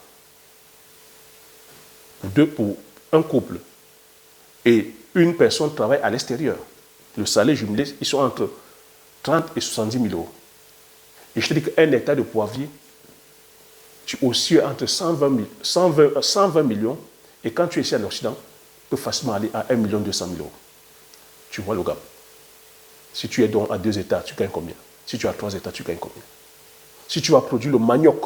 Pour un couple. Et une personne travaille à l'extérieur. Le salaire jumelé, ils sont entre 30 et 70 000 euros. Et je te dis qu'un hectare de poivrier, tu oscilles entre 120 millions, et quand tu es ici en Occident, tu peux facilement aller à 1 200 000 euros. Tu vois le gap. Si tu es donc à 2 hectares, tu gagnes combien? Si tu as 3 hectares, tu gagnes combien? Si tu vas produire le manioc,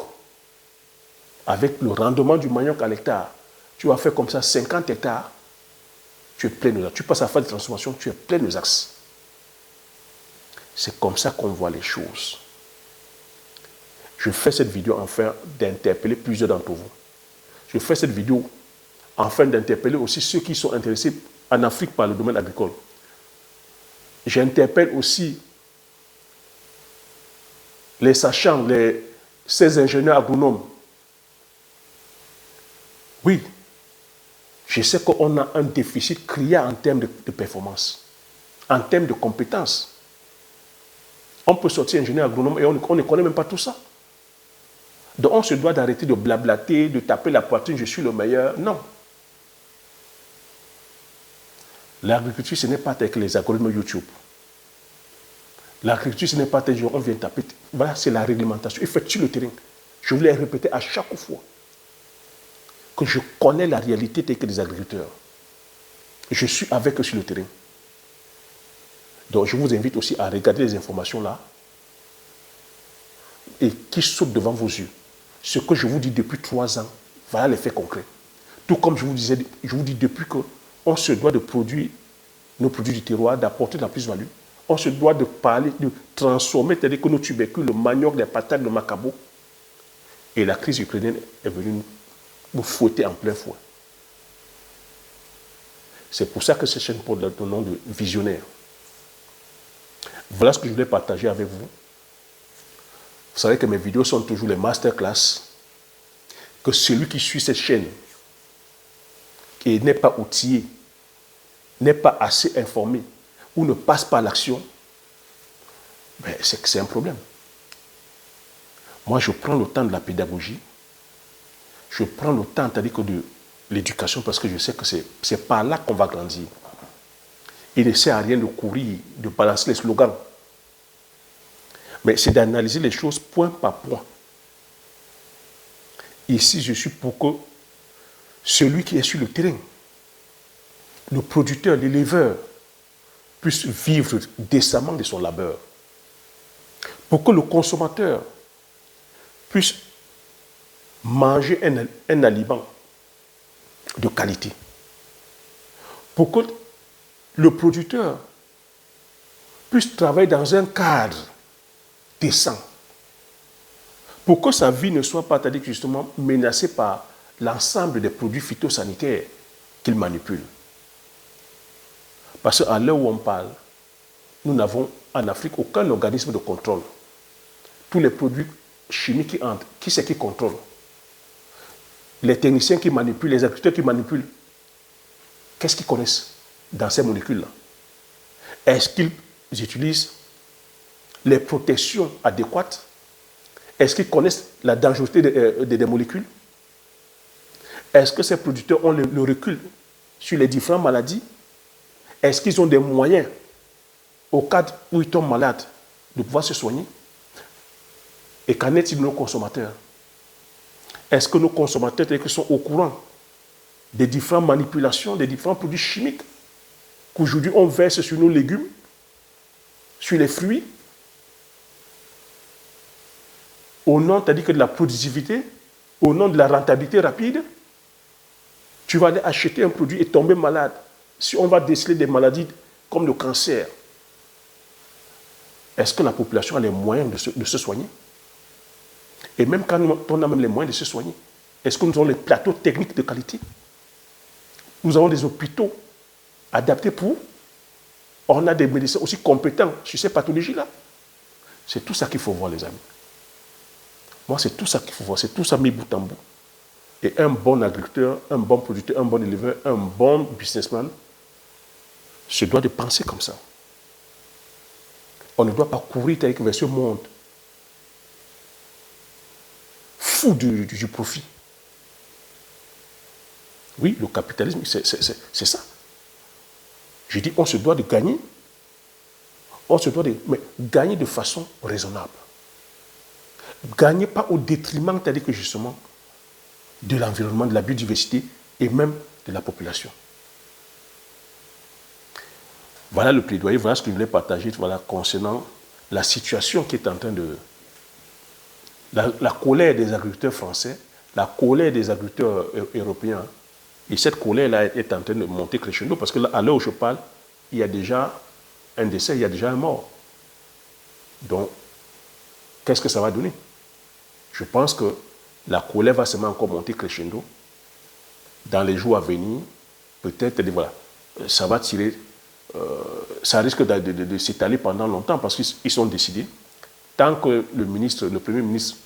avec le rendement du manioc à l'hectare, tu vas faire comme ça 50 hectares, tu es plein aux axes. Tu passes à la phase de transformation, tu es plein aux axes. C'est comme ça qu'on voit les choses. Je fais cette vidéo afin d'interpeller plusieurs d'entre vous. Je fais cette vidéo afin d'interpeller aussi ceux qui sont intéressés en Afrique par le domaine agricole. J'interpelle aussi les sachants, ces ingénieurs agronomes. Oui, je sais qu'on a un déficit criant en termes de performance, en termes de compétences. On peut sortir ingénieur agronome et on ne connaît même pas tout ça. Donc on se doit d'arrêter de blablater, de taper la poitrine, je suis le meilleur. Non. L'agriculture, ce n'est pas avec les algorithmes YouTube. L'agriculture, ce n'est pas tel jour, on vient taper. Voilà, c'est la réglementation. Il faut être sur le terrain. Je voulais répéter à chaque fois que je connais la réalité telle que des agriculteurs. Je suis avec eux sur le terrain. Donc je vous invite aussi à regarder les informations là et qui sautent devant vos yeux. Ce que je vous dis depuis 3 ans, voilà les faits concrets. Tout comme je vous dis depuis qu'on se doit de produire nos produits du terroir, d'apporter de la plus-value. On se doit de parler, de transformer, c'est-à-dire que nos tubercules, le manioc, les patates, le macabo. Et la crise ukrainienne est venue nous fouetter en plein fouet. C'est pour ça que cette chaîne porte le nom de visionnaire. Voilà ce que je voulais partager avec vous. Vous savez que mes vidéos sont toujours les masterclass. Que celui qui suit cette chaîne et n'est pas outillé, n'est pas assez informé ou ne passe pas à l'action, ben c'est que c'est un problème. Moi, je prends le temps de la pédagogie. Je prends le temps, c'est-à-dire que de l'éducation, parce que je sais que c'est par là qu'on va grandir. Il ne sert à rien de courir, de balancer les slogans. Mais c'est d'analyser les choses point par point. Ici, je suis pour que celui qui est sur le terrain, le producteur, l'éleveur, puisse vivre décemment de son labeur. Pour que le consommateur puisse manger un aliment de qualité. Pour que le producteur puisse travailler dans un cadre décent. Pour que sa vie ne soit pas, c'est-à-dire justement, menacée par l'ensemble des produits phytosanitaires qu'il manipule. Parce qu'à l'heure où on parle, nous n'avons en Afrique aucun organisme de contrôle. Tous les produits chimiques qui entrent, qui c'est qui contrôle? Les techniciens qui manipulent, les agriculteurs qui manipulent, qu'est-ce qu'ils connaissent dans ces molécules-là? Est-ce qu'ils utilisent les protections adéquates? Est-ce qu'ils connaissent la dangerosité des molécules? Est-ce que ces producteurs ont le recul sur les différentes maladies? Est-ce qu'ils ont des moyens, au cas où ils tombent malades, de pouvoir se soigner? Et qu'en est-il de nos consommateurs? Est-ce que nos consommateurs sont au courant des différentes manipulations, des différents produits chimiques qu'aujourd'hui on verse sur nos légumes, sur les fruits, au nom, c'est-à-dire que de la productivité, au nom de la rentabilité rapide? Tu vas aller acheter un produit et tomber malade. Si on va déceler des maladies comme le cancer, est-ce que la population a les moyens de se soigner? Et même quand on a même les moyens de se soigner, est-ce que nous avons les plateaux techniques de qualité? Nous avons des hôpitaux adaptés pour... On a des médecins aussi compétents sur ces pathologies-là. C'est tout ça qu'il faut voir, les amis. Moi, c'est tout ça qu'il faut voir. C'est tout ça mis bout en bout. Et un bon agriculteur, un bon producteur, un bon éleveur, un bon businessman se doit de penser comme ça. On ne doit pas courir vers ce monde fou du profit. Oui, le capitalisme, c'est ça. Je dis, on se doit de gagner. On se doit mais gagner de façon raisonnable. Gagner pas au détriment, c'est-à-dire que justement, de l'environnement, de la biodiversité et même de la population. Voilà le plaidoyer, voilà ce que je voulais partager concernant la situation qui est en train de... La colère des agriculteurs français, la colère des agriculteurs européens. Et cette colère-là est en train de monter crescendo parce que là, à l'heure où je parle, il y a déjà un décès, il y a déjà un mort. Donc, qu'est-ce que ça va donner? Je pense que la colère va seulement encore monter crescendo. Dans les jours à venir, peut-être, voilà, ça va tirer, ça risque de s'étaler pendant longtemps parce qu'ils sont décidés. Tant que le Premier ministre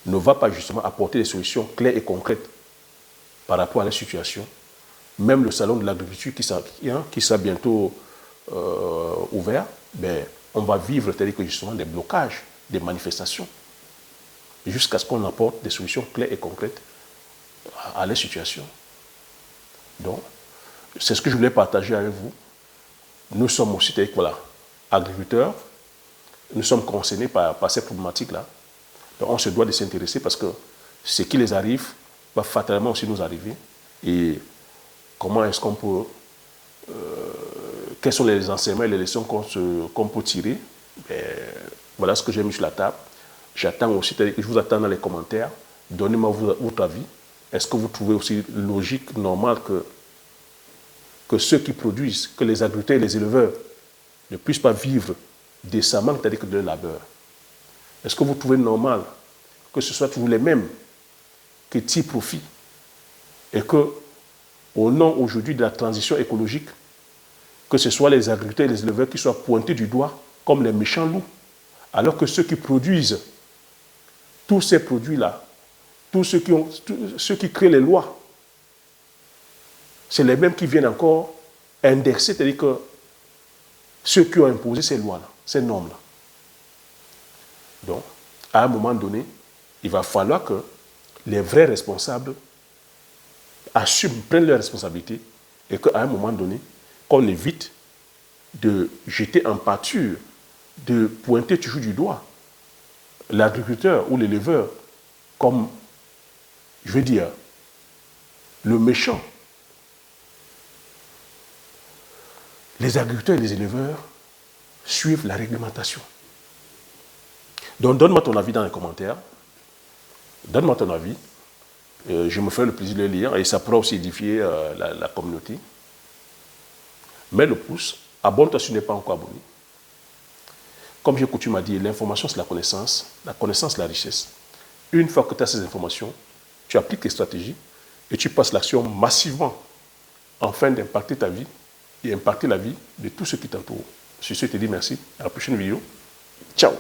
ne va pas justement apporter des solutions claires et concrètes par rapport à la situation, même le salon de l'agriculture qui sera bientôt ouvert, ben, on va vivre, c'est-à-dire que justement des blocages, des manifestations. jusqu'à ce qu'on apporte des solutions claires et concrètes à les situations. Donc, c'est ce que je voulais partager avec vous. Nous sommes aussi, voilà, agriculteurs, nous sommes concernés par ces problématiques-là. Donc, on se doit de s'intéresser parce que ce qui les arrive va fatalement aussi nous arriver. Et comment est-ce qu'on peut... quels sont les enseignements et les leçons qu'on peut tirer? Voilà ce que j'ai mis sur la table. J'attends aussi, je vous attends dans les commentaires. Donnez-moi votre avis. Est-ce que vous trouvez aussi logique, normal que ceux qui produisent, que les agriculteurs et les éleveurs ne puissent pas vivre décemment, c'est-à-dire que de leur labeur? Est-ce que vous trouvez normal que ce soit toujours les mêmes qui tirent profit et que, au nom aujourd'hui de la transition écologique, que ce soit les agriculteurs et les éleveurs qui soient pointés du doigt comme les méchants loups, alors que ceux qui produisent tous ces produits-là, tous ceux qui créent les lois, c'est les mêmes qui viennent encore indexer, c'est-à-dire que ceux qui ont imposé ces lois-là, ces normes-là. Donc, à un moment donné, il va falloir que les vrais responsables assument, prennent leurs responsabilités et qu'à un moment donné, qu'on évite de jeter en pâture, de pointer toujours du doigt l'agriculteur ou l'éleveur comme, je veux dire, le méchant. Les agriculteurs et les éleveurs suivent la réglementation. Donc, donne-moi ton avis dans les commentaires. Donne-moi ton avis. Je me ferai le plaisir de le lire et ça pourra aussi édifier la communauté. Mets le pouce. Abonne-toi si tu n'es pas encore abonné. Comme j'ai coutume à dire, l'information c'est la connaissance la richesse. Une fois que tu as ces informations, tu appliques tes stratégies et tu passes l'action massivement afin d'impacter ta vie et impacter la vie de tous ceux qui t'entourent. Sur ce, je te dis merci. À la prochaine vidéo. Ciao.